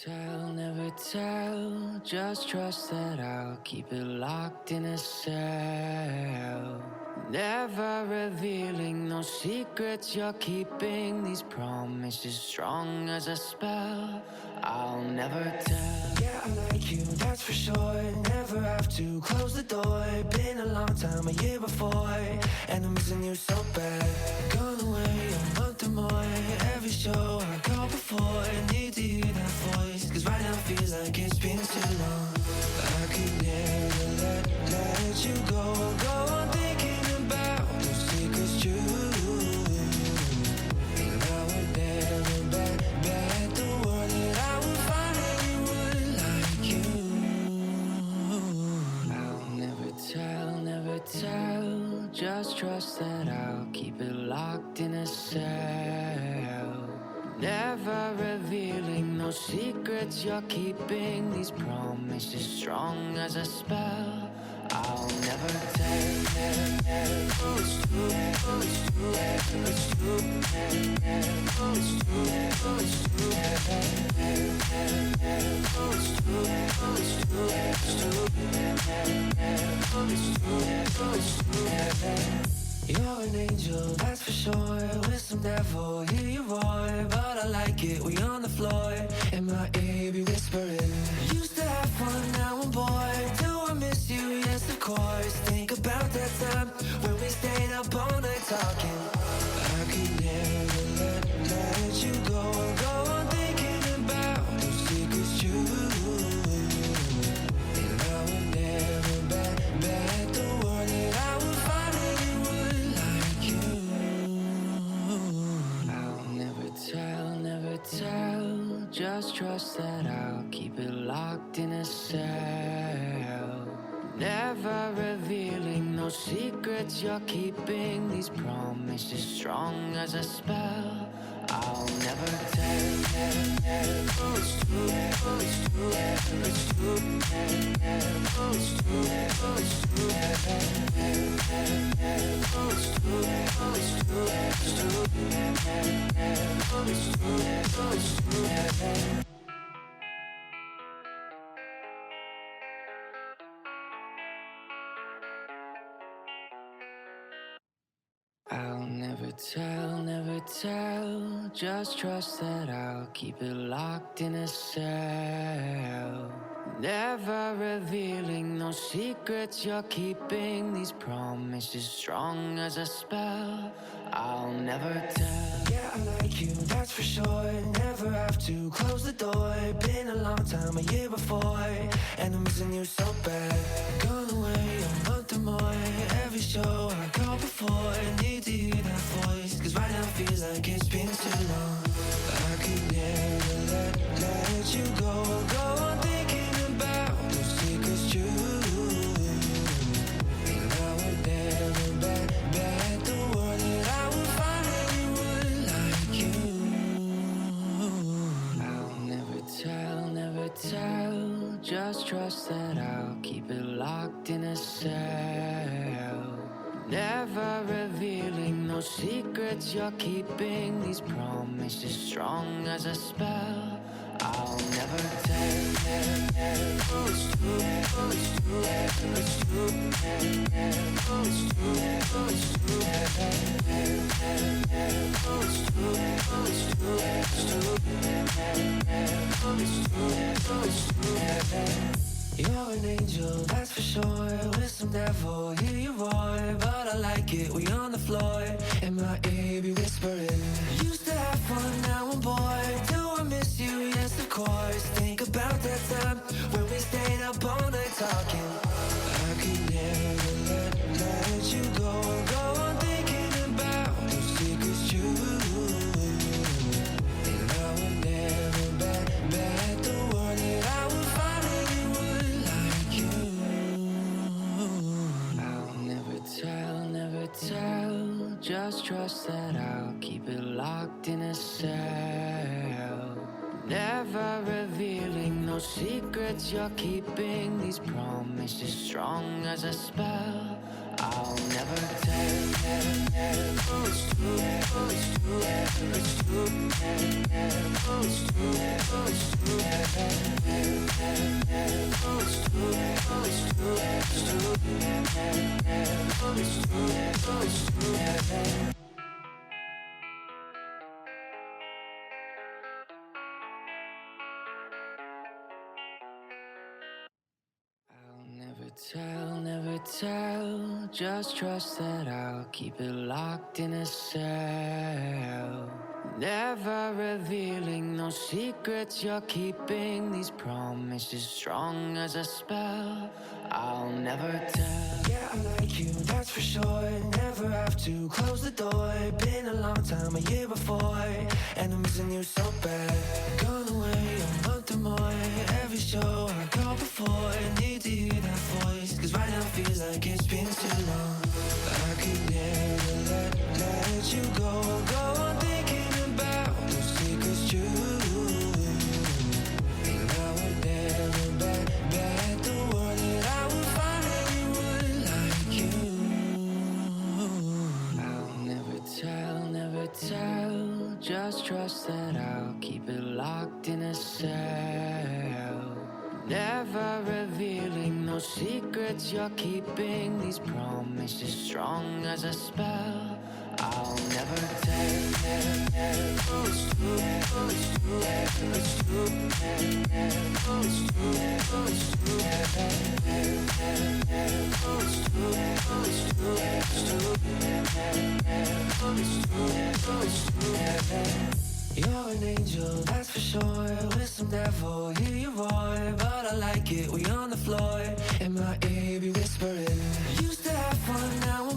tell, never tell. Just trust that I'll keep it locked in a cell. Never revealing no secrets you're keeping. These promises strong as a spell. I'll never tell. Yeah, I like you, that's for sure. Never have to close the door. Been a long time, a year before, and I'm missing you so bad. Gone away a month or more. Every show I go before, I need to hear that voice, cause right now feels like it's been too long. I could never let you go on thinking about those secrets true. And I would never bet the world that I would find anyone like you. I'll never tell, never tell. Just trust that I'll keep it locked in a cell. Never revealing no secrets you're keeping. These promises strong as a spell. I'll never tell. It's true, it's true, it's true, it's true, it's true, it's true. You're an angel, that's for sure. With some devil, hear you roar. But I like it, we on the floor. In my ear, be whispering. Used to have fun, now I'm bored. Do I miss you? Yes, of course. Think about that time when we stayed up all night talking. I could never let you go on thinking about those secrets true. And I would never bet the world that I would find anyone like you. I'll never tell, never tell. Just trust that I'll keep it locked in a cell. Never revealing no secrets you're keeping. These promises strong as a spell. I'll never tell. It's true, it's true, it's true, it's true, it's true, it's true, it's true. I'll never tell, never tell. Just trust that I'll keep it locked in a cell. Never revealing no secrets you're keeping. These promises strong as a spell. I'll never tell. Yeah, I like you, that's for sure. Never have to close the door. Been a long time, a year before, and I'm missing you so bad. Gone away a month or more. Every show I go before, I need to hear that voice, cause right now feels like it's been too long. I could never let you go on thinking about those secrets true. And I would never bet the world that I would find anyone like you. I'll never tell, never tell. Just trust that I'll keep it locked in a cell. Never revealing no secrets you're keeping. These promises strong as a spell. I'll never tell. It's true, it's true, it's true, it's true, it's true, it's true. You're an angel, that's for sure. With some devil, hear you roar. But I like it, we on the floor. In my ear, be whispering. Used to have fun, now I'm bored. Do I miss you? Yes, of course. Think about that time when we stayed up all night talking. I could never let you go on thinking about those secrets true. And I would never bet the world that I would find anyone like you. I'll never tell, never tell. Just trust that I'll keep it locked in a cell. Never revealing no secrets you're keeping. These promises strong as a spell. I'll never tell. Oh, it's true. Oh, it's true. It's true. Oh, it's true. Oh, it's true. Oh, it's true. Oh, it's true. It's true. Oh, it's true. Oh, it's true. Never tell, just trust that I'll keep it locked in a cell. Never revealing no secrets you're keeping, these promises strong as a spell. I'll never tell. Yeah, I like you, that's for sure. Never have to close the door. Been a long time, a year before, and I'm missing you so bad. Gone away a month or more. Every show I go before, I need to hear that voice, cause right now feels like it's been too long. I could never let you go on thinking about those secrets true. And I would never bet the world that I would find anyone like you. I'll never tell, just trust that I'll keep it locked in a cell. Never revealing no secrets you're keeping, these promises strong as a spell. I'll never tell. Oh, it's true. Oh, it's true. It's true. Oh, it's true. Oh, it's true. Oh, it's true. Oh, it's true. It's true. Oh, it's true. Oh, it's true. You're an angel, that's for sure. With some devil, hear you roar. But I like it, we on the floor. In my ear, be whispering. Used to have fun, now